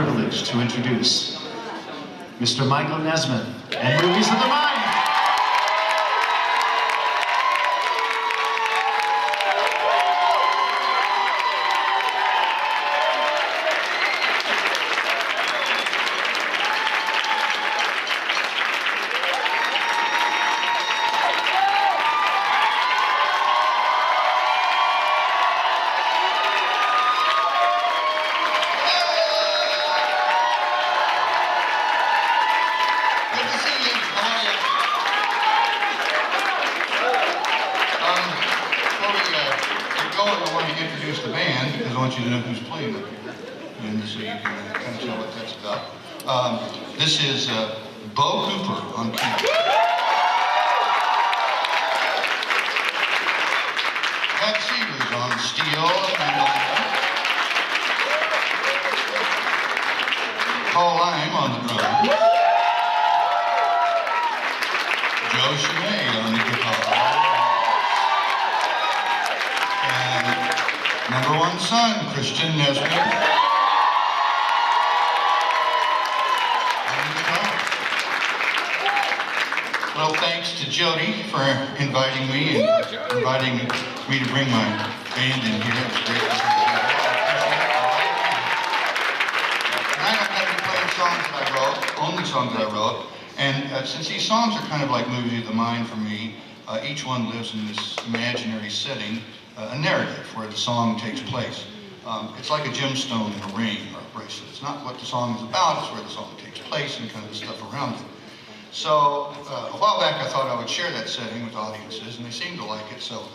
privilege to introduce Mr. Michael Nesmith and Movies of the Mind. I want to introduce the band because I want you to know who's playing up here, and so you can kind of tell what that's about. This is Bo Cooper on keyboard. Pat Seegers on steel and Paul Lime on the drums. Joe Chimay on the guitar. Number one son, Christian Nesmith. Well, thanks to Jody for inviting me and inviting me to bring my band in here. It's great to see you. Tonight I'm going to be playing songs that I wrote, only songs that I wrote. And since these songs are kind of like movies of the mind for me, each one lives in this imaginary setting, a narrative where the song takes place. It's like a gemstone in a ring or a bracelet. It's not what the song is about, it's where the song takes place and kind of the stuff around it. So a while back I thought I would share that setting with audiences, and they seem to like it, so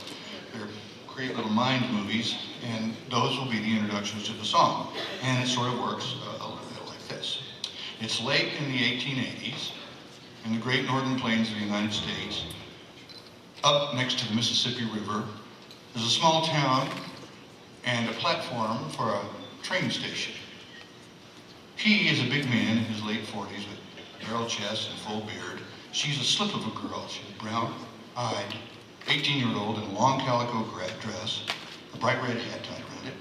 they're create little mind movies, and those will be the introductions to the song. And it sort of works a little bit like this. It's late in the 1880s, in the great northern plains of the United States, up next to the Mississippi River. There's a small town and a platform for a train station. He is a big man in his late 40s with barrel chest and full beard. She's a slip of a girl. She's brown-eyed, 18-year-old in a long calico dress, a bright red hat tied around it.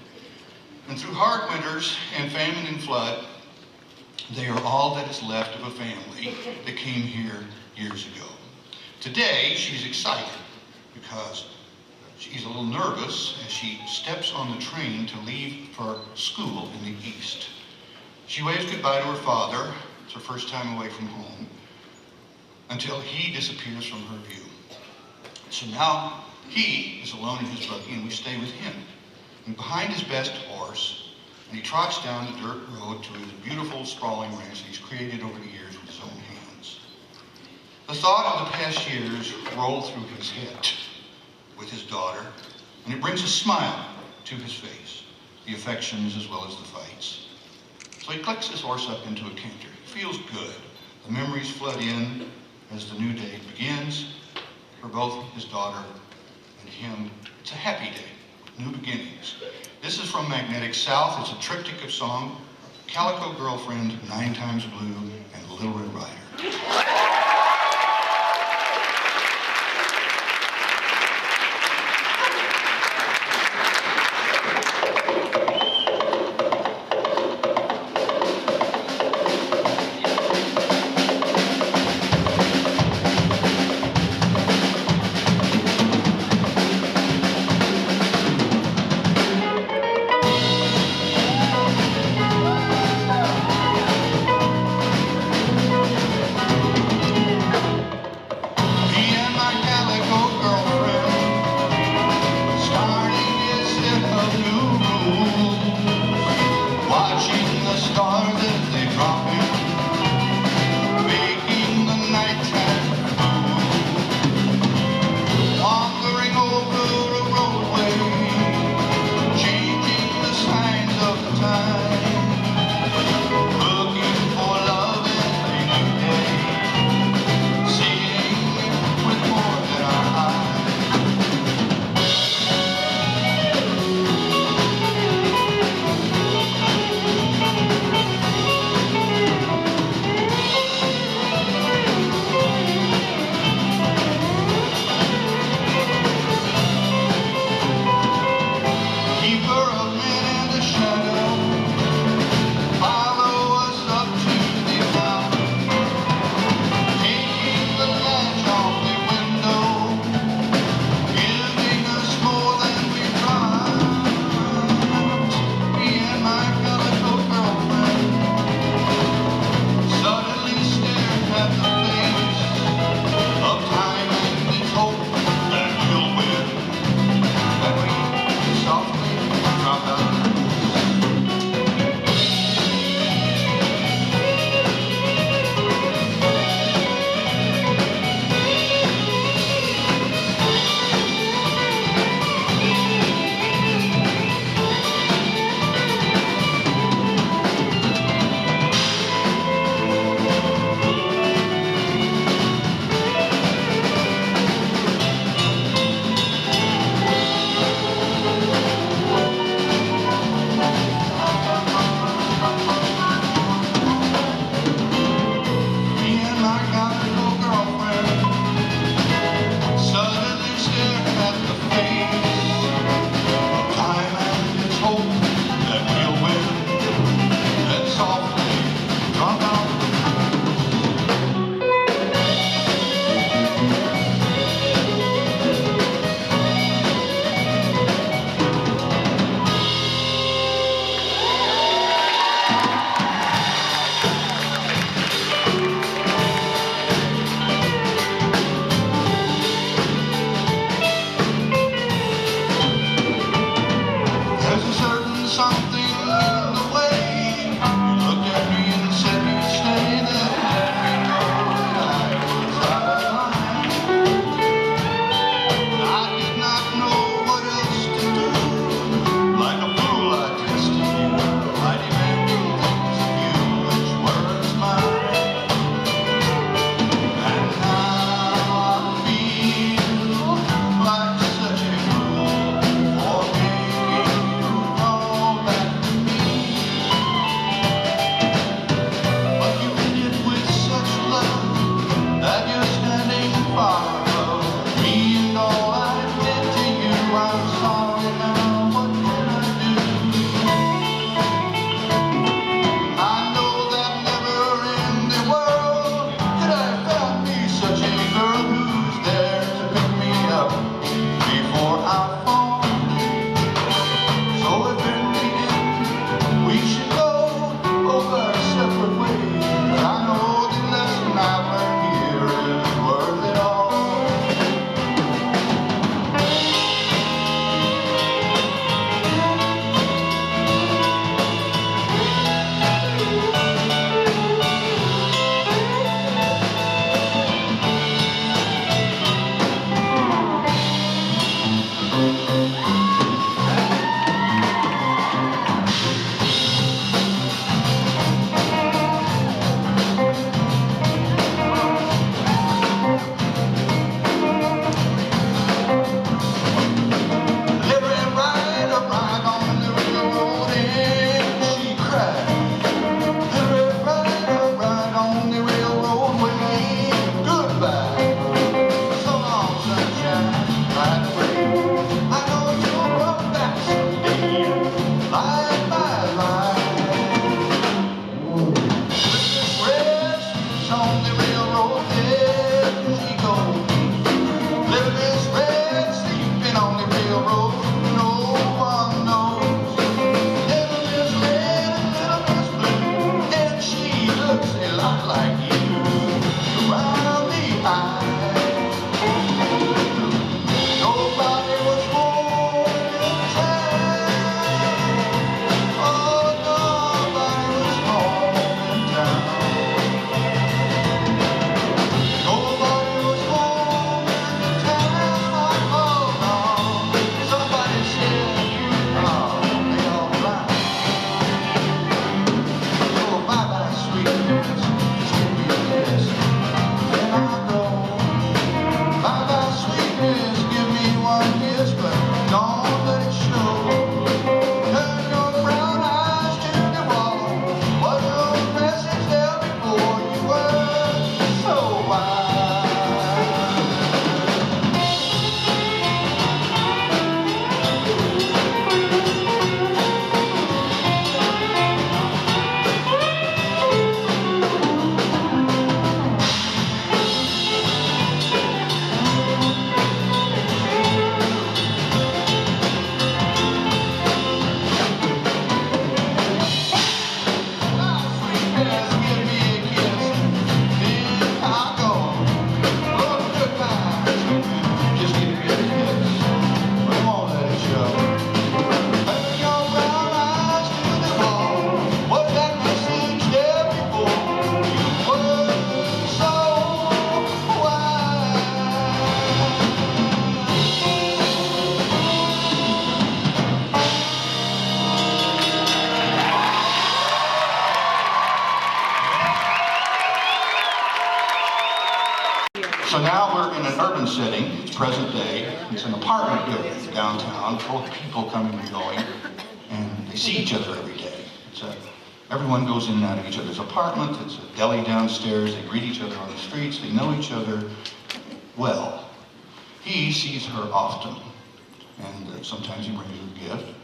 And through hard winters and famine and flood, they are all that is left of a family that came here years ago. Today, she's excited because she's a little nervous as she steps on the train to leave for school in the east. She waves goodbye to her father. It's her first time away from home, until he disappears from her view. So now he is alone in his buggy, and we stay with him. And behind his best horse, and he trots down the dirt road to his beautiful sprawling ranch that he's created over the years with his own hands. The thought of the past years roll through his head with his daughter, and it brings a smile to his face, the affections as well as the fights. So he clicks his horse up into a canter. He feels good. The memories flood in as the new day begins for both his daughter and him. It's a happy day, new beginnings. This is from Magnetic South. It's a triptych of song, Calico Girlfriend, 9 Times Blue, and Little Red Rider. So now we're in an urban setting, it's present day, it's an apartment building downtown, full of people coming and going, and they see each other every day. Everyone goes in and out of each other's apartment, it's a deli downstairs, they greet each other on the streets, they know each other well. He sees her often, and sometimes he brings her a gift.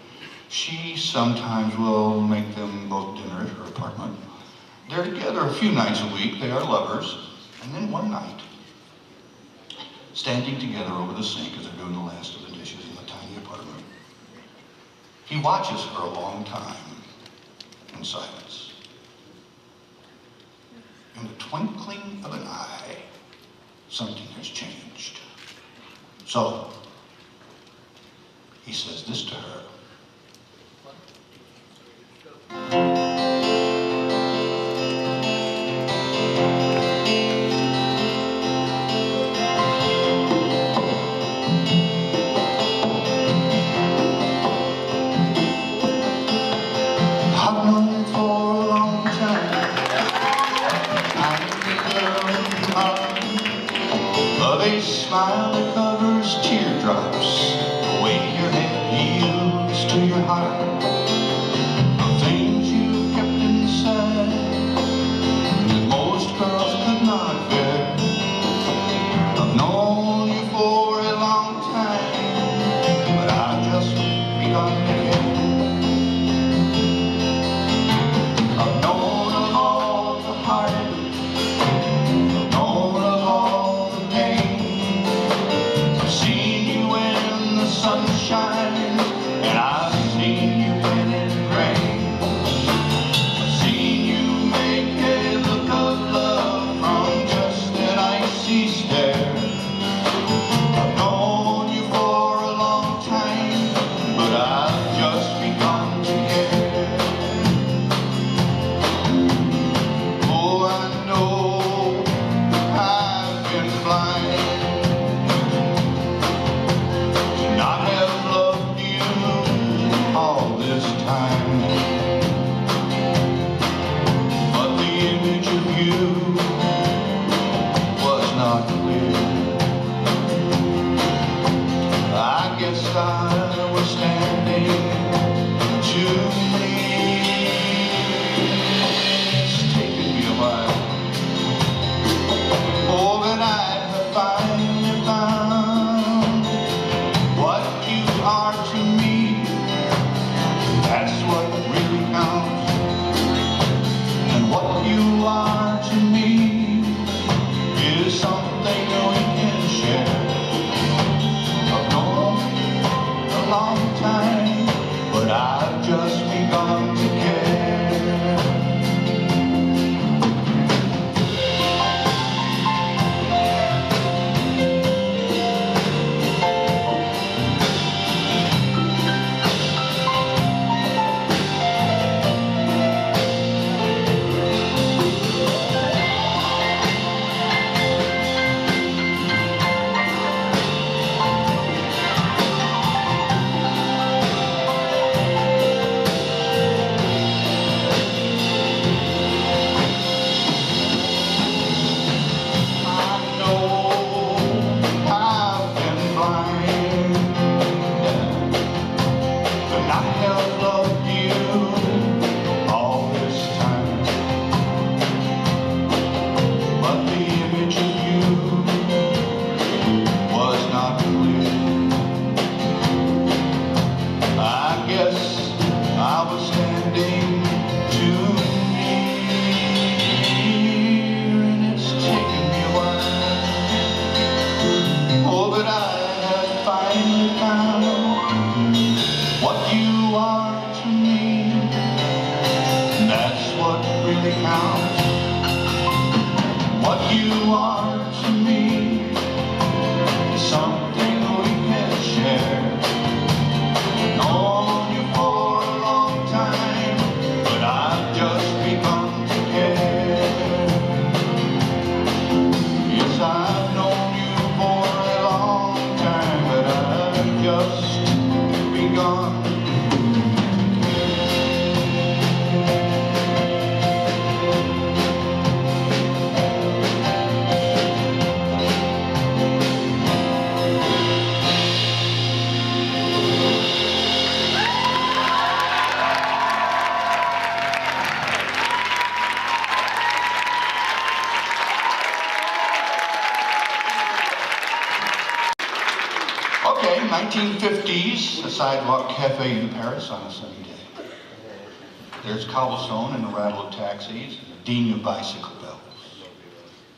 She sometimes will make them both dinner at her apartment. They're together a few nights a week, they are lovers, and then one night, standing together over the sink as they're doing the last of the dishes in the tiny apartment, he watches her a long time in silence. In the twinkling of an eye, something has changed. So, he says this to her. A smile that covers teardrops, the way your head yields to your heart, the things you kept inside that most girls could not bear. I've known you for a long time, but I've just begun to care. I've known of all the heartache, I've known of all the pain. Sunshine, and I've seen you when it rains. I've seen you make a look of love from just an icy stare. I've known you for a long time, but I've just begun to care. Oh, I know I've been blind, not have loved you all this time, but the image of you was not clear. I guess I was standing too near. It's taken me a while, oh, but I have finally found what you are to me. That's what really counts. And what you are to me is something we can share. I've known a long time, but I've just begun to care. What you are to me is something we can share. Known you for a long time, but I've just begun to care. Yes, I've known you for a long time, but I've just begun. 1950s, a sidewalk cafe in Paris on a sunny day. There's cobblestone and the rattle of taxis, and the ding of bicycle bells.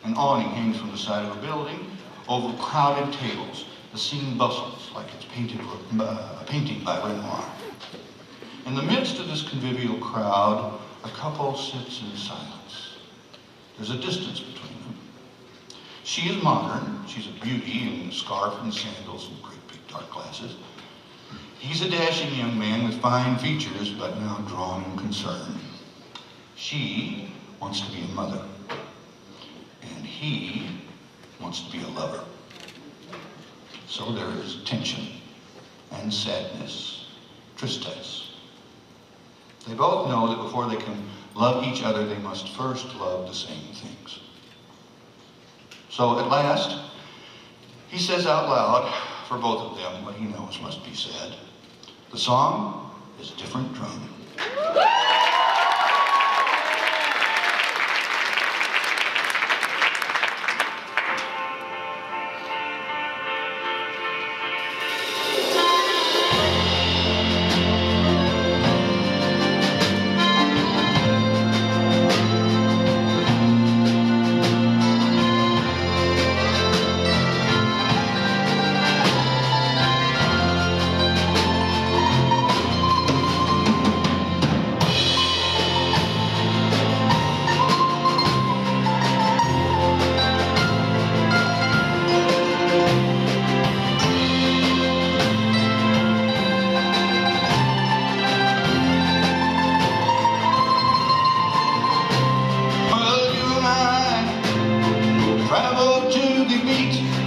An awning hangs from the side of a building over crowded tables. The scene bustles like it's a painting by Renoir. In the midst of this convivial crowd, a couple sits in silence. There's a distance between them. She is modern. She's a beauty in a scarf and sandals and great big dark glasses. He's a dashing young man with fine features, but now drawn and concerned. She wants to be a mother, and he wants to be a lover. So there is tension and sadness, tristesse. They both know that before they can love each other, they must first love the same things. So at last, he says out loud, for both of them, what he knows must be said. The song is Different Drum.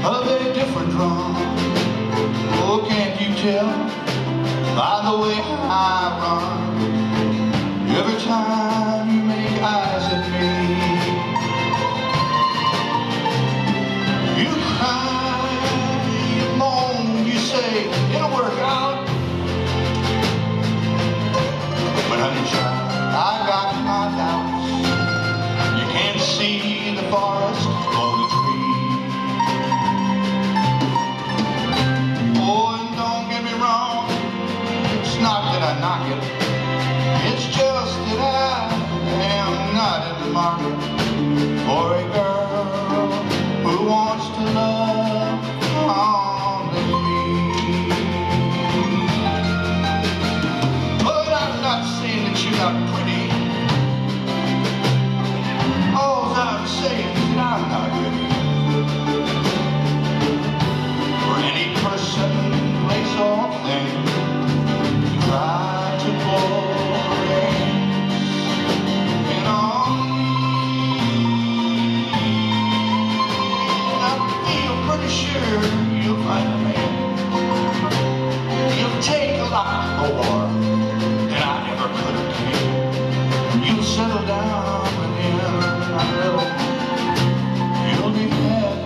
Of a different drum. Oh, can't you tell by the way I run? Every time you make eyes at me, you cry, you moan, you say it'll work out. But honey child, I got my doubts. You can't see the forest or the trees. I knock it. It's just that I am not in the market for a girl who wants to love only me. But I'm not saying that you're not pretty. All I'm saying is that I'm not ready for any person, place, or thing. Try to blow rains in on me. And I feel pretty sure you'll find a man. He'll take a lot more than I ever could have taken. You'll settle down with him, and I know you'll be happy.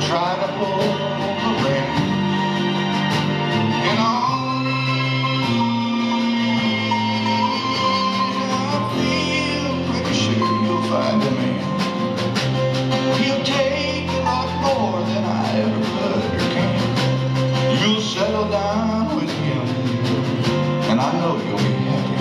Try to pull the reins in on me. I feel pretty sure you'll find a man. He'll take a lot more than I ever could or can. You'll settle down with him, and I know you'll be happy.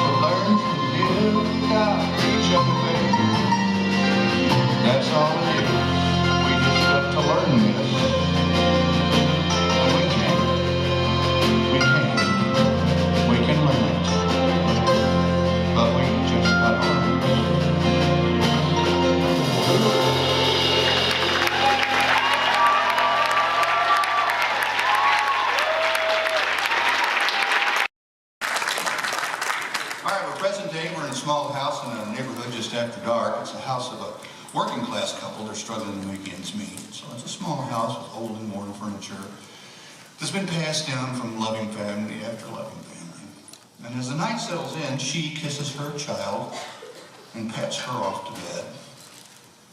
to learn to live without each other, baby. That's all it is. We just got to learn this. And we can. We can learn it. But we just got to learn it. All right, well, present day, we're in a small house in a neighborhood just after dark. It's a house of a working class couple. They're struggling to make ends meet. So it's a small house with old and worn furniture that's been passed down from loving family after loving family. And as the night settles in, she kisses her child and pats her off to bed.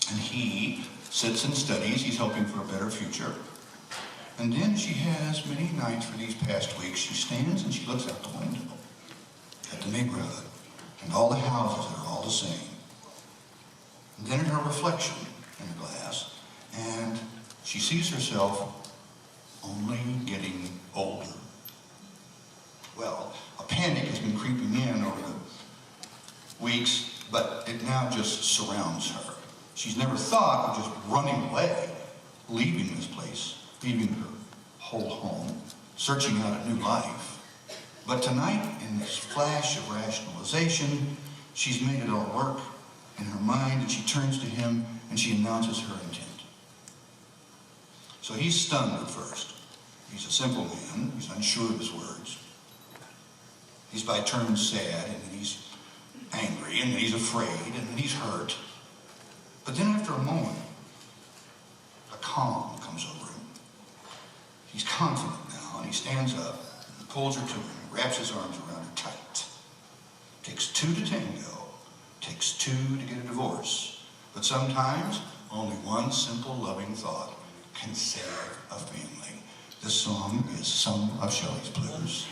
And he sits and studies. He's hoping for a better future. And then she has many nights for these past weeks. She stands and she looks out the window at the neighborhood and all the houses that are all the same. And then at her reflection in the glass, and she sees herself only getting older. Well, a panic has been creeping in over the weeks, but it now just surrounds her. She's never thought of just running away, leaving this place, leaving her whole home, searching out a new life. But tonight, in this flash of rationalization, she's made it all work in her mind, and she turns to him and she announces her intent. So he's stunned at first. He's a simple man. He's unsure of his words. He's by turns sad, and then he's angry, and then he's afraid, and then he's hurt. But then after a moment, a calm comes over him. He's confident now, and he stands up and pulls her to him, wraps his arms around her tight. Takes two to tango. Takes two to get a divorce. But sometimes, only one simple loving thought can save a family. This song is some of Shelley's blues.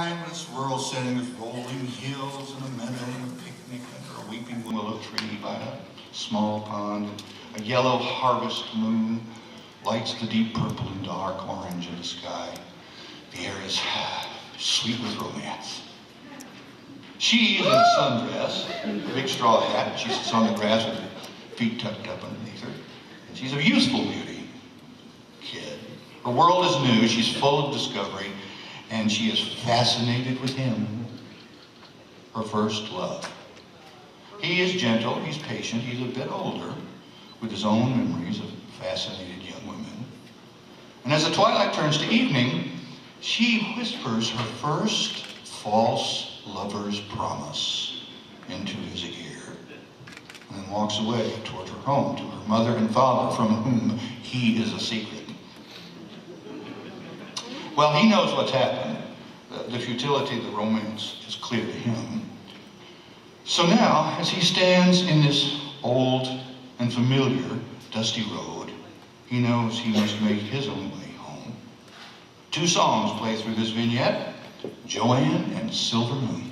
timeless rural setting with rolling hills and a meadow and a picnic under a weeping willow tree by a small pond. A yellow harvest moon lights the deep purple and dark orange of the sky. The air is sweet with romance. She is in a sundress, a big straw hat. She sits on the grass with her feet tucked up underneath her. And she's of youthful beauty. Kid. Her world is new. She's full of discovery. And she is fascinated with him. Her first love. He is gentle. He's patient. He's a bit older, with his own memories of fascinated young women. And as the twilight turns to evening, she whispers her first false lover's promise into his ear, and then walks away toward her home, to her mother and father, from whom he is a secret. Well, he knows what's happened. The futility of the romance is clear to him. So now, as he stands in this old and familiar dusty road, he knows he must make his own way home. Two songs play through this vignette, Joanne and Silver Moon.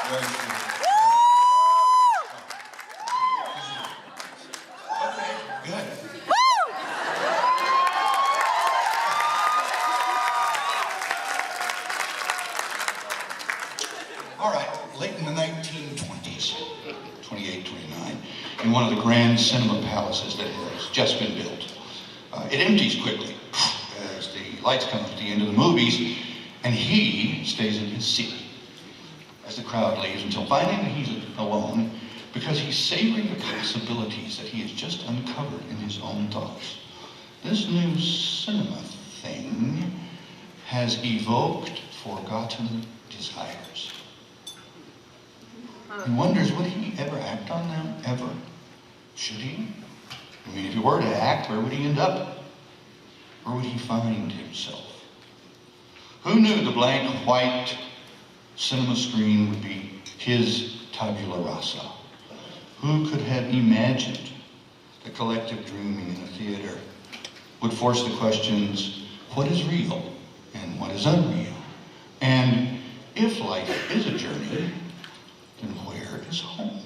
Very true. Okay, good. All right, late in the 1920s, 28, 29, in one of the grand cinema palaces that has just been built. It empties quickly as the lights come up at the end of the movies, and he stays in his seat as the crowd leaves until finally he's alone because he's savoring the possibilities that he has just uncovered in his own thoughts. This new cinema thing has evoked forgotten desires. He wonders, would he ever act on them? Ever? Should he? I mean, if he were to act, where would he end up? Where would he find himself? Who knew the blank white cinema screen would be his tabula rasa? Who could have imagined the collective dreaming in a theater would force the questions, what is real and what is unreal? And if life is a journey, then where is home?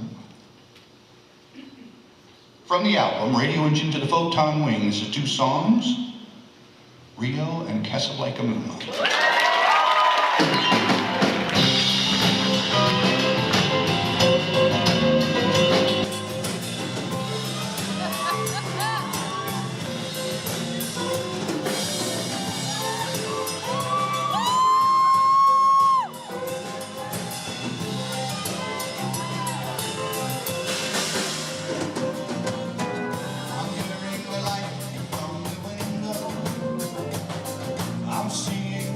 From the album, Radio Engine to the Photon Wings, the two songs, Rio and Casablanca Moonlight. I'm seeing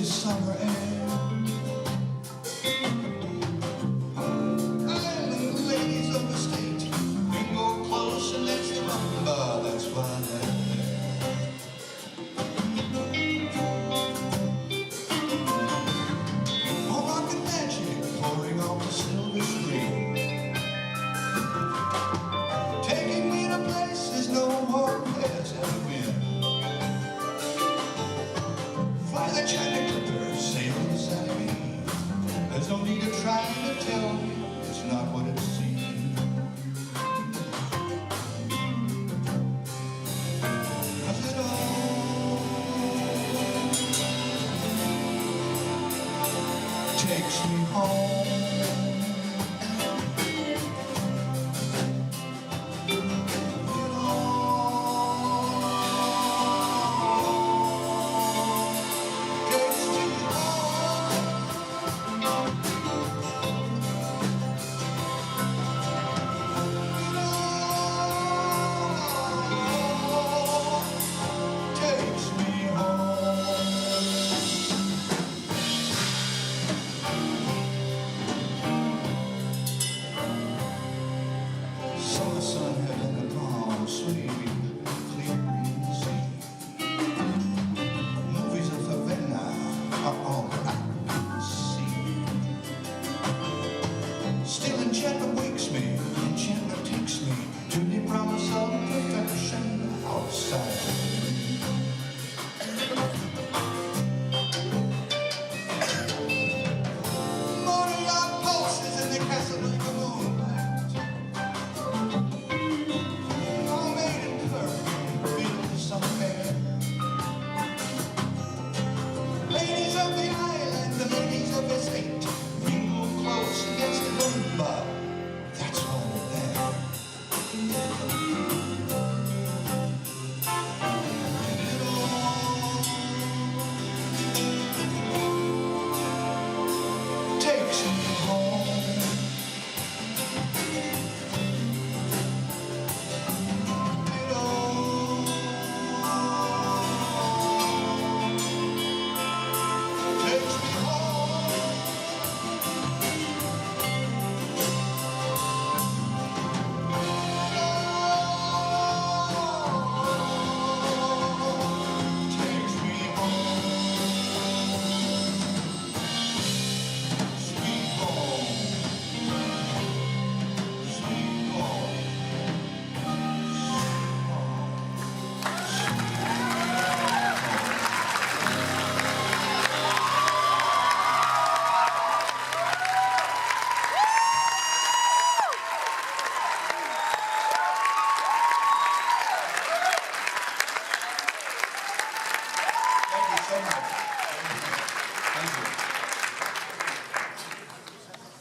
summer air. Island ladies of the state, mingle close and let's the rumba, that's why they're there. Oh, rock and magic pouring off the silver screen, taking me to places no one has ever been. Fly the China Clipper, sail beside me. There's no need of trying to tell me it's not what it seems. 'Cause it all takes me home.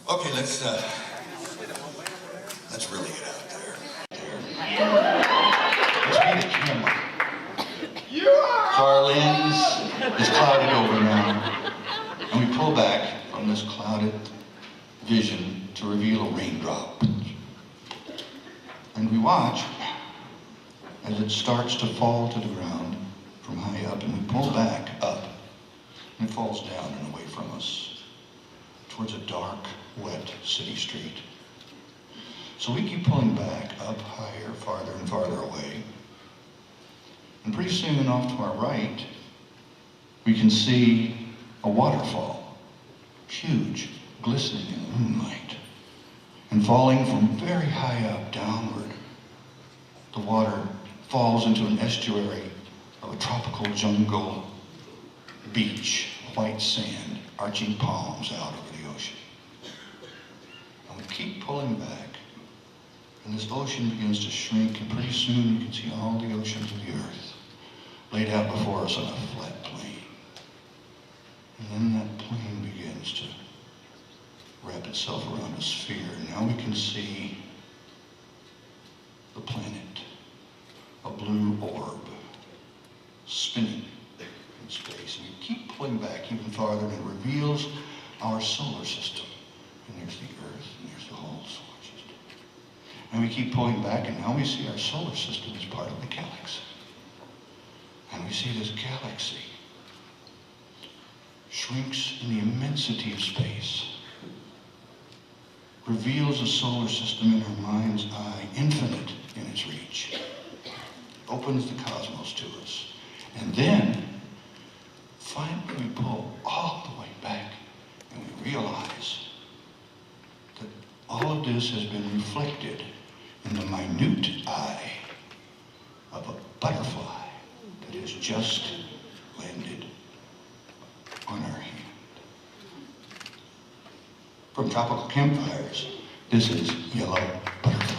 Okay, let's really get out there. Let's be the camera. So our lens is clouded over now, and we pull back from this clouded vision to reveal a raindrop. And we watch as it starts to fall to the ground from high up, and we pull back up, and it falls down and away from us towards a dark, wet city street. So we keep pulling back up higher, farther and farther away. And pretty soon off to our right, we can see a waterfall, huge, glistening in the moonlight. And falling from very high up downward, the water falls into an estuary of a tropical jungle beach, white sand, arching palms out over the ocean. And we keep pulling back, and this ocean begins to shrink, and pretty soon you can see all the oceans of the earth laid out before us on a flat plain. And then that plain begins to wrap itself around a sphere. And now we can see the planet, a blue orb, spinning in space. And we keep pulling back even farther, and it reveals our solar system. And there's the Earth, and there's the whole solar system. And we keep pulling back, and now we see our solar system as part of the galaxy. And we see this galaxy shrinks in the immensity of space, reveals a solar system in our mind's eye, infinite in its reach, opens the cosmos to us, and then finally we pull all the way back and we realize that all of this has been reflected in the minute eye of a butterfly that has just landed on our hand. From Tropical Campfires, this is Yellow Butterfly.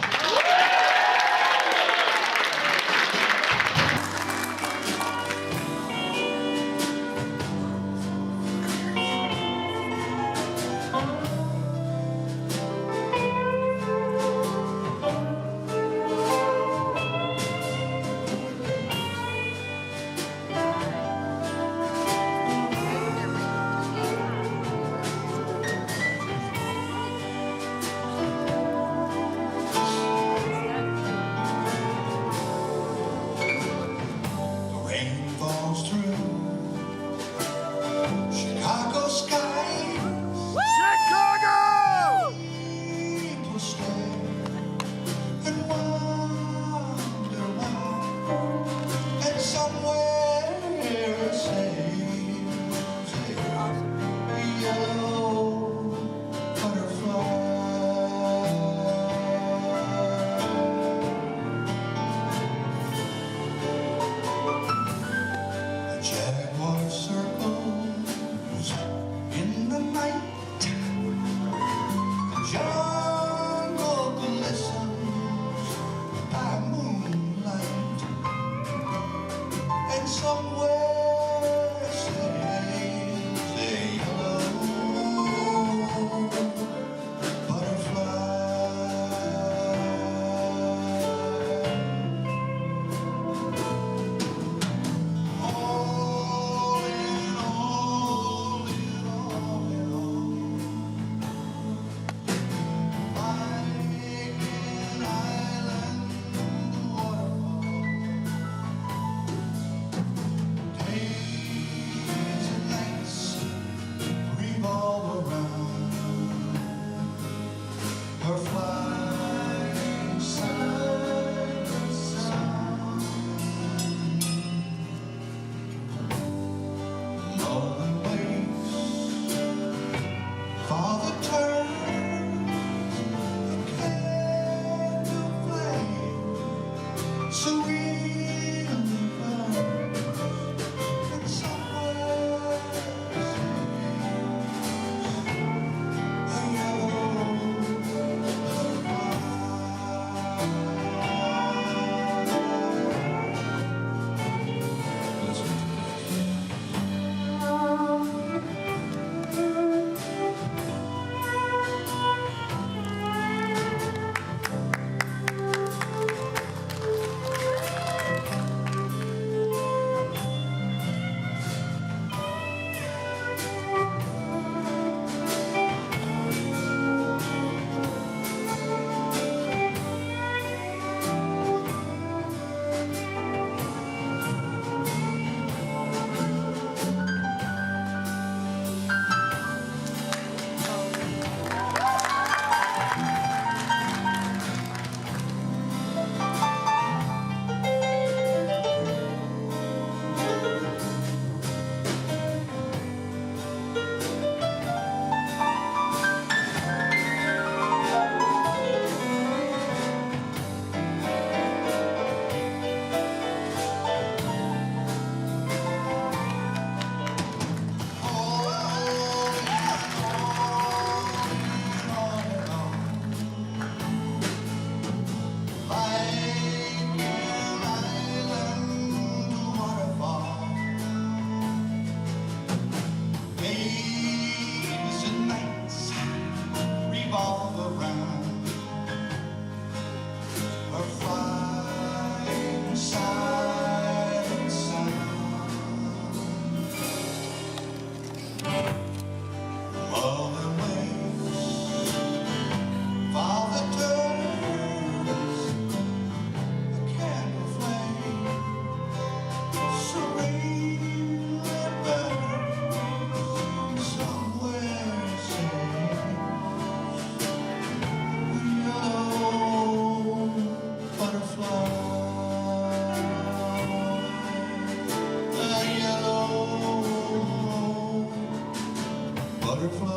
butterfly,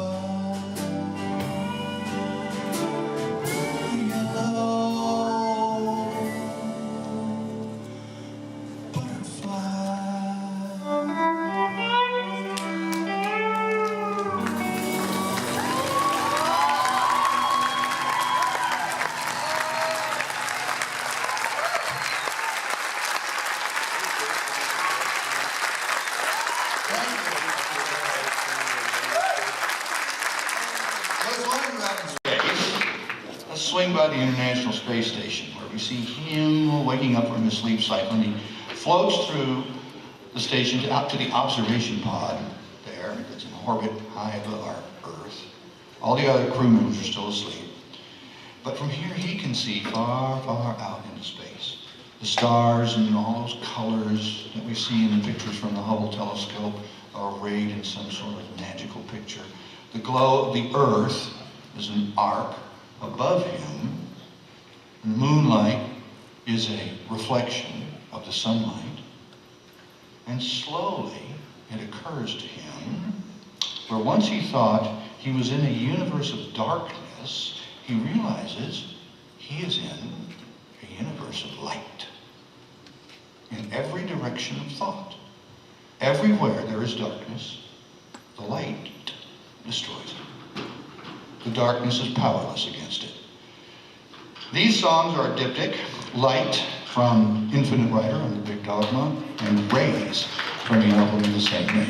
yellow butterfly. Let's swing by the International Space Station, where we see him waking up from his sleep cycle, and he floats through the station out to the observation pod there. It's in orbit high above our Earth. All the other crew members are still asleep. But from here he can see far, far out into space. The stars and all those colors that we see in the pictures from the Hubble telescope are arrayed in some sort of magical picture. The glow of the Earth is an arc above him. And moonlight is a reflection of the sunlight. And slowly it occurs to him, where once he thought he was in a universe of darkness, he realizes he is in a universe of light. In every direction of thought. Everywhere there is darkness, the light destroys it. The darkness is powerless against it. These songs are a diptych: Light from Infinite Rider on the Big Dogma, and Rays from the album of the same name.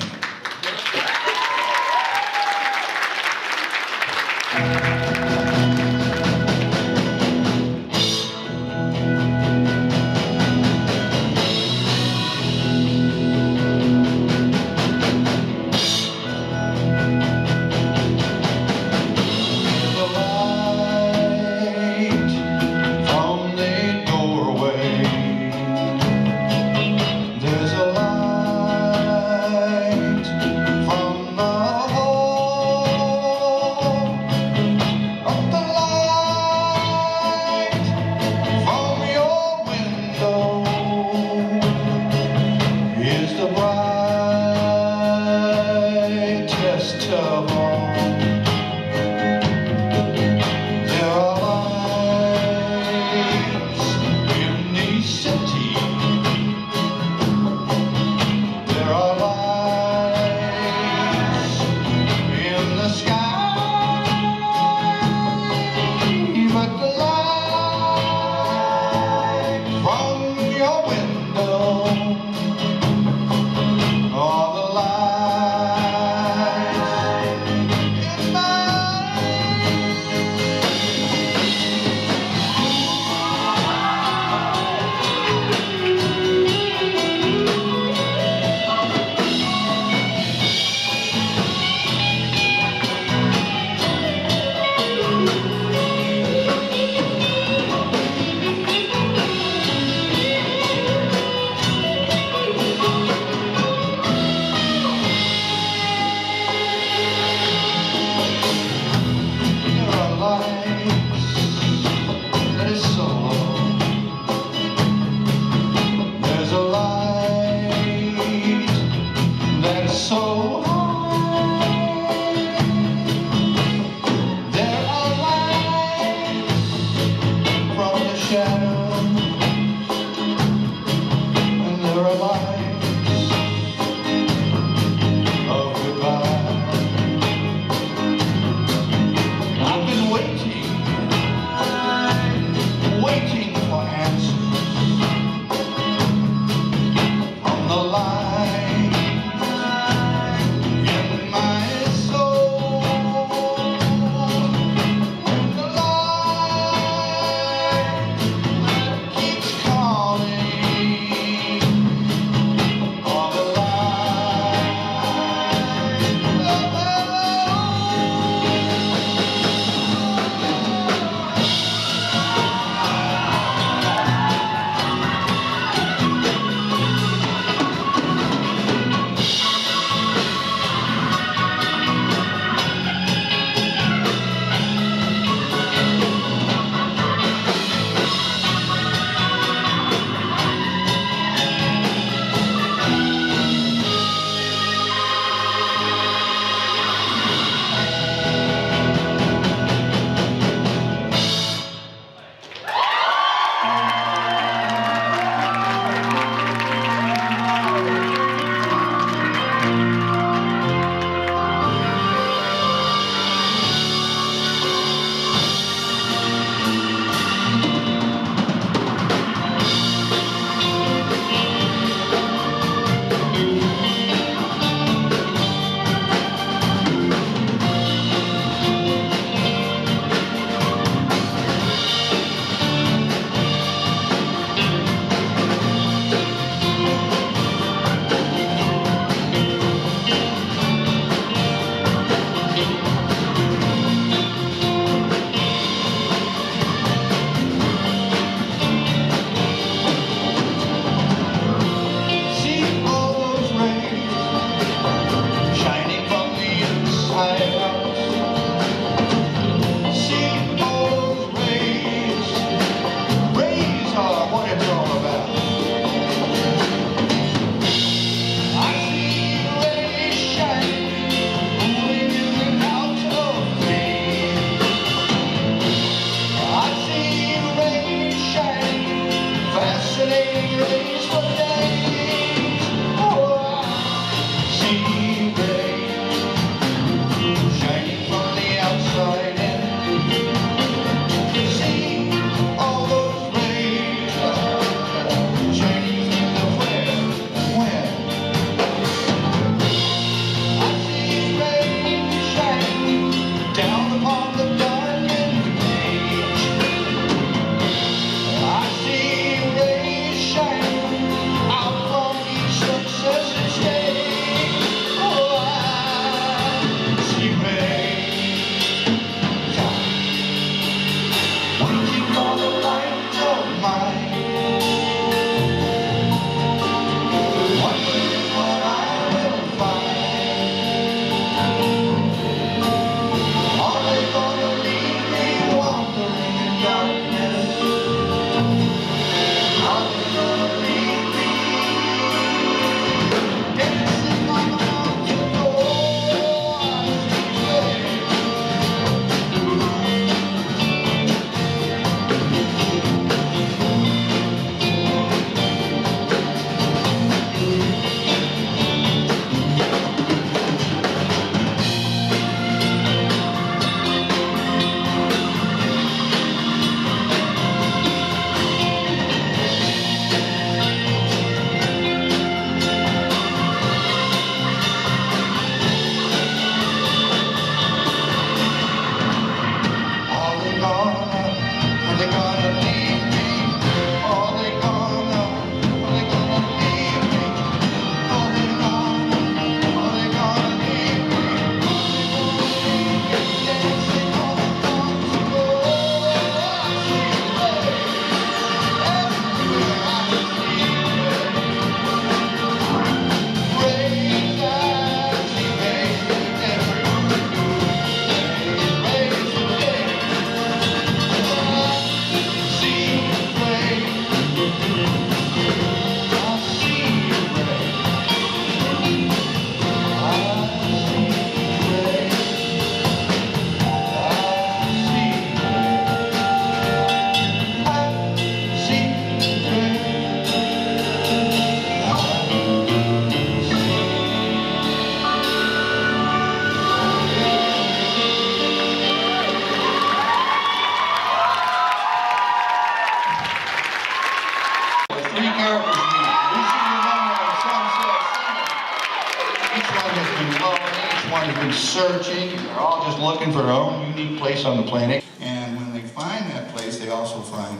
one has been searching. They're all just looking for their own unique place on the planet. And when they find that place, they also find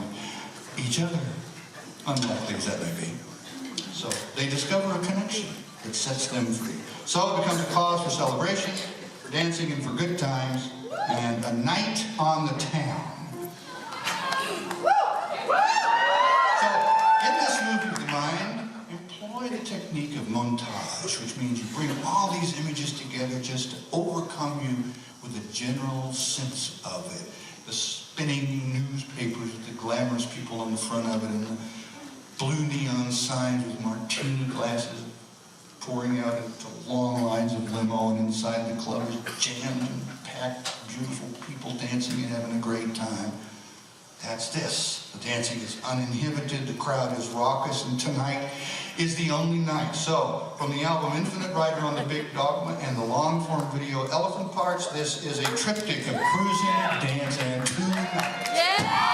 each other, unlikely as that may be. So they discover a connection that sets them free. So it becomes a cause for celebration, for dancing, and for good times, and a night on the town. So in this movie of the mind, employ the technique of montage, which means you bring all these images together just to overcome you with a general sense of it. The spinning newspapers with the glamorous people on the front of it, and the blue neon signs with martini glasses pouring out into long lines of limo, and inside the club is jammed and packed, beautiful people dancing and having a great time. That's this. The dancing is uninhibited, the crowd is raucous, and tonight is the only night. So, from the album Infinite Rider on the Big Dogma and the long-form video Elephant Parts, this is a triptych of cruising, dance, and tonight. Yeah!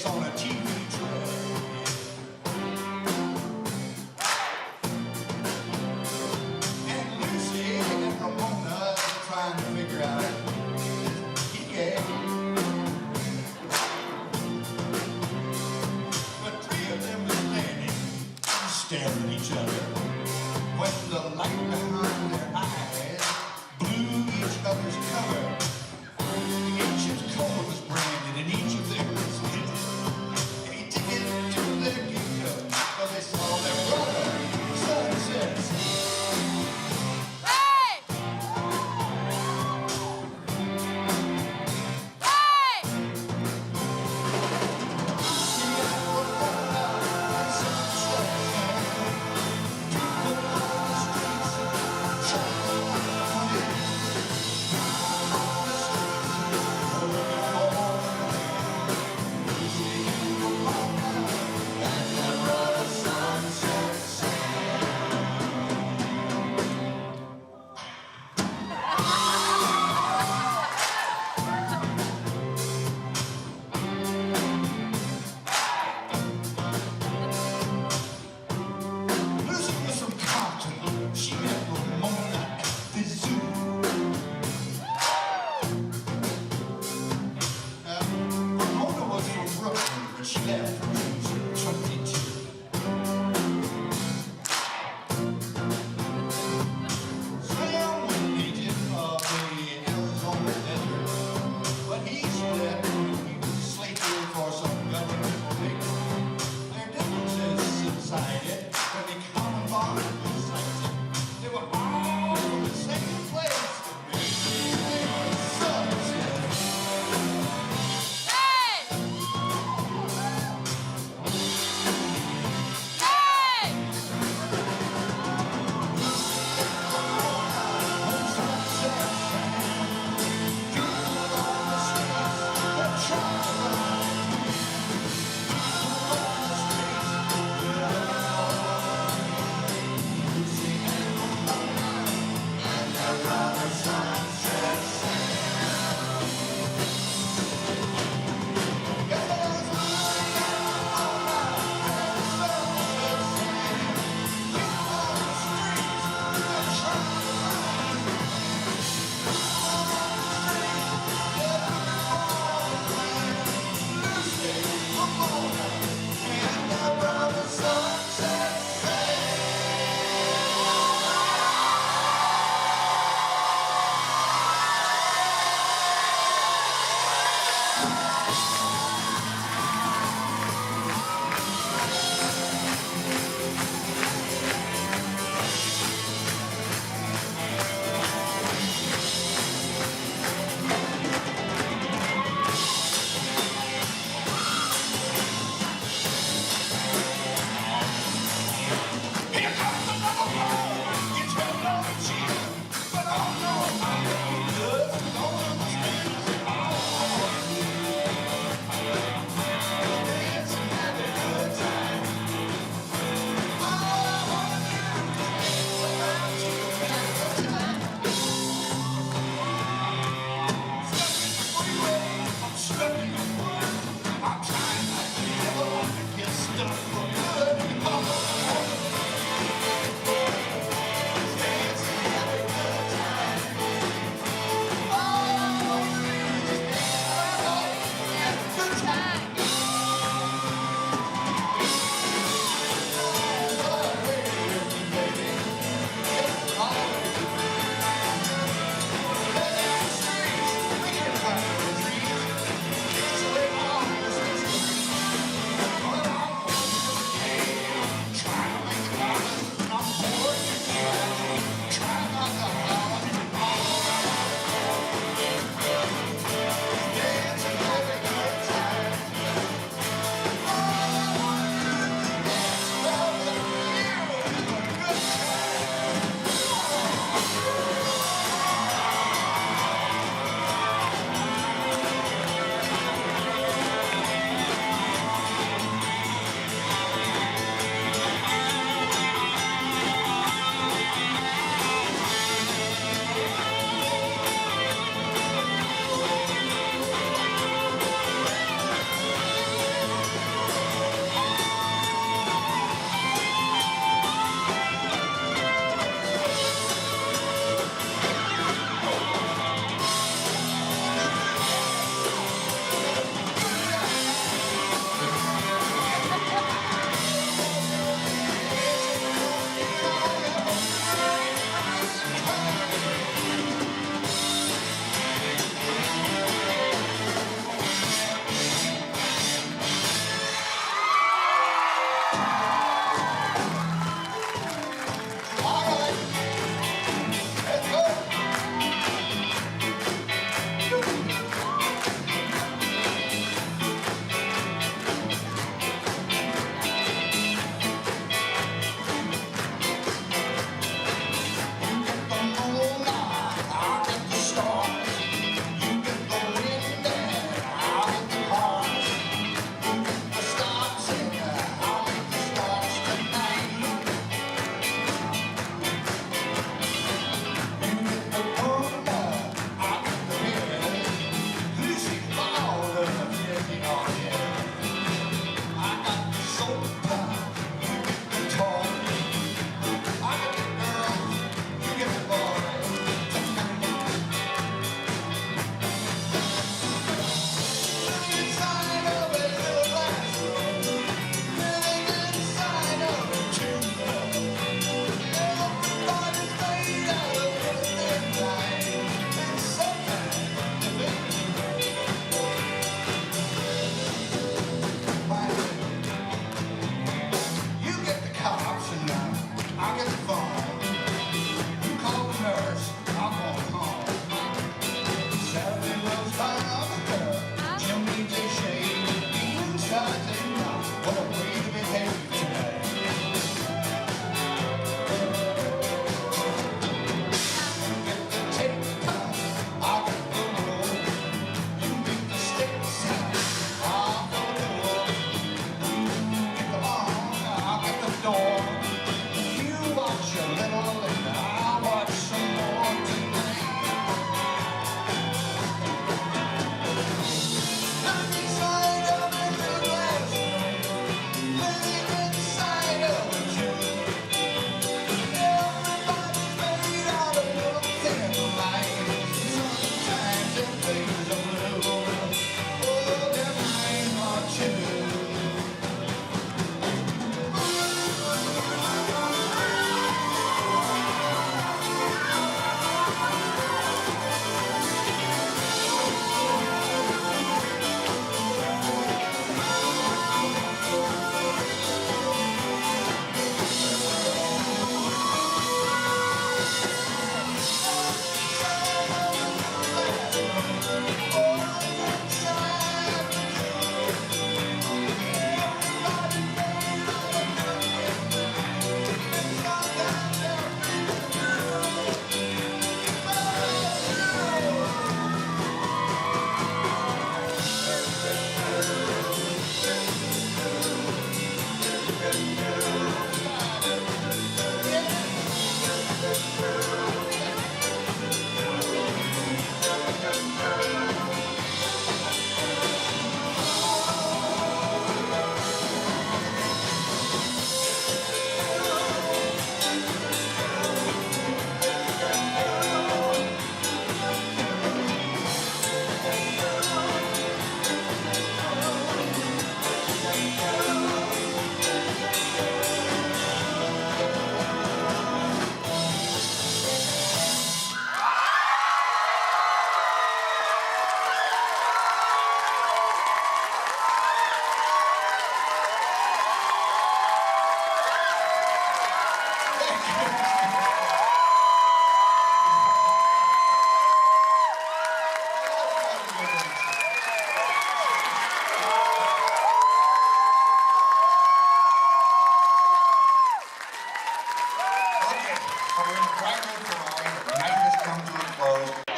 On a TV tray. And Lucy and Ramona are trying to figure out yeah. The three of them were staring at each other when the light behind their eyes blew each other's cover. The ancient code was branded in each of them. They saw their brother, sunsets. Hey! Hey! She left when she was 22. Sam was native of the Arizona desert, but he left when he was slated for some governmental maker. Their differences subsided when the common bond was sighted. They were all from the same place. They were sunsets. Hey!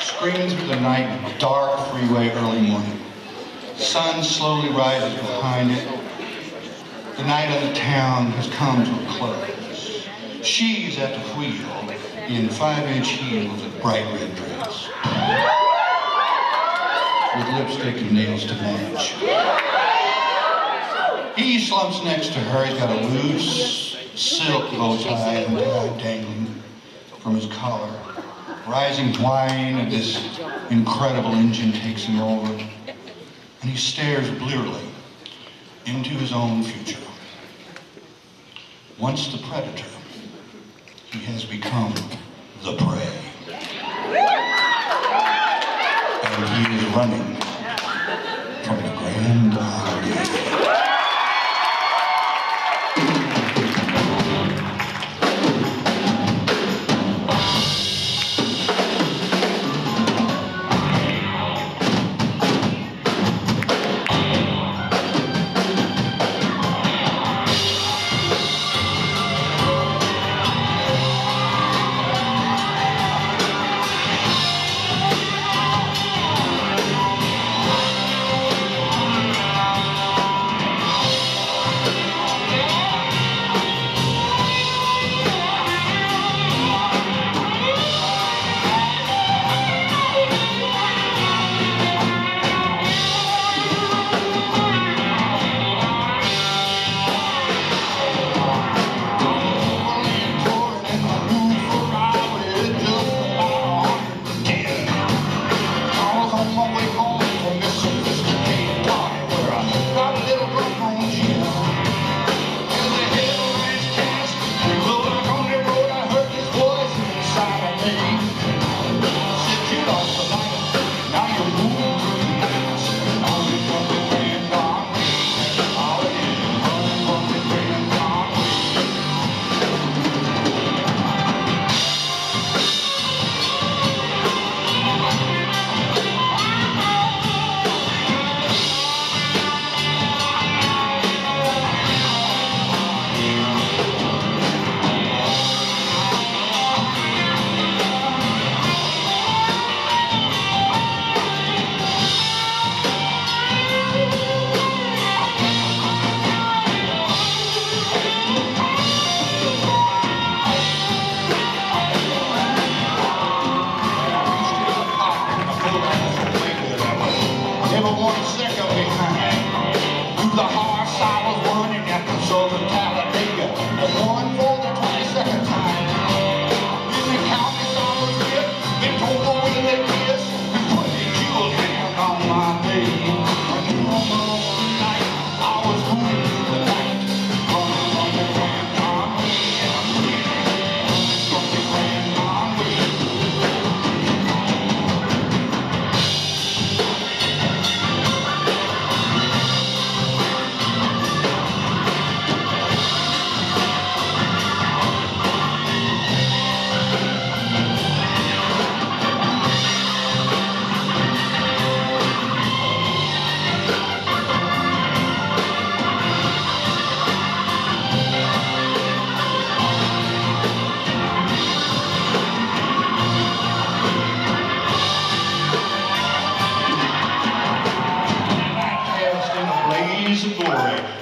Screaming through the night, dark freeway, early morning. Sun slowly rises behind it. The night of the town has come to a close. She's at the wheel in 5-inch heels and bright red dress, with lipstick and nails to match. He slumps next to her. He's got a loose silk bow tie and tie dangling from his collar. Rising whine of this incredible engine takes him over, and he stares blearily into his own future. Once the predator, he has become the prey. And he is running from the grand highway.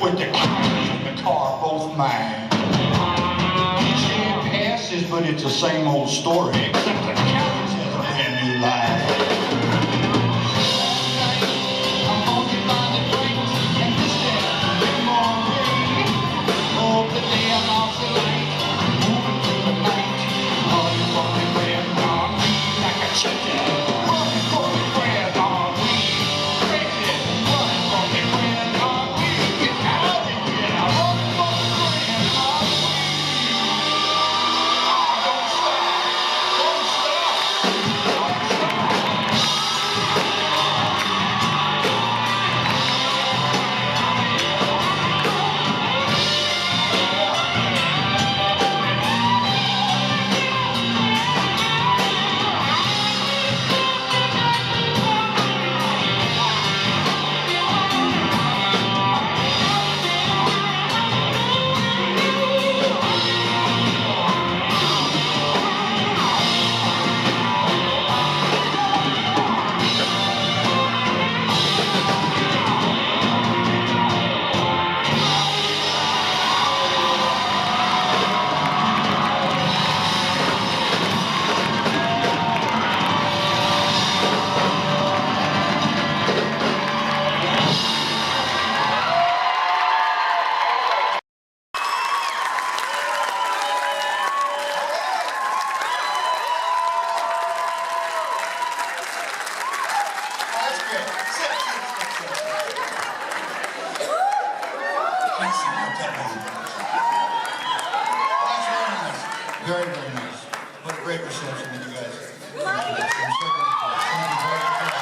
With the keys in the car, both mine. Each hand passes, but it's the same old story, except the carriage has a brand new life. I'm haunted by the drinks and this day, big morning. Oh, the day I lost the light, moving through the night. Oh, you fucking ran on me like a chicken. Running for the grand on me. Crazy, running from the grand on me. Get out! Easy, I'll tell you. Well, that's very nice. Very, very nice. What a great reception that you guys. I'm so grateful. Thank you very much.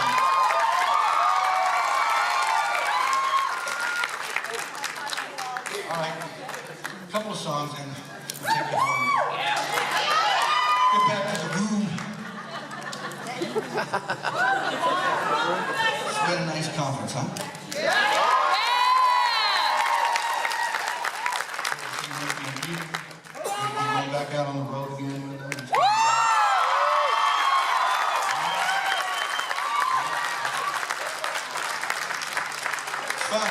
All right, a couple of songs and we'll take you home. Get back to the room. It's been a nice conference, huh? Going back out on the road again with them. It's fun.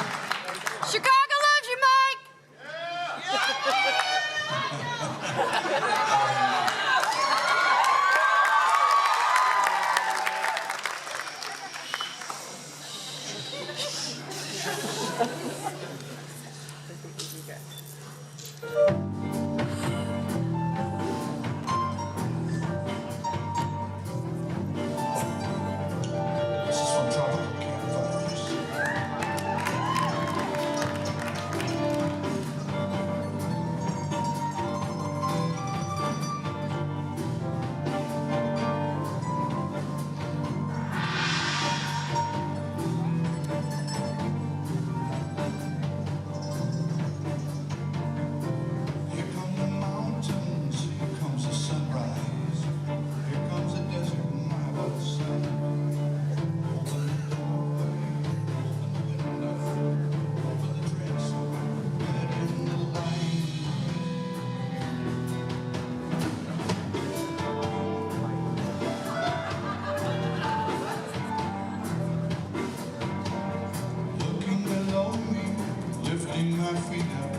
Chicago loves you, Mike. This is from Tropical Campfires. Here come the mountains, here comes the sunrise, here comes the desert, my old son. Open the doorway, open the window, open the drapes, let in the light. Looking below me, lifting my feet up.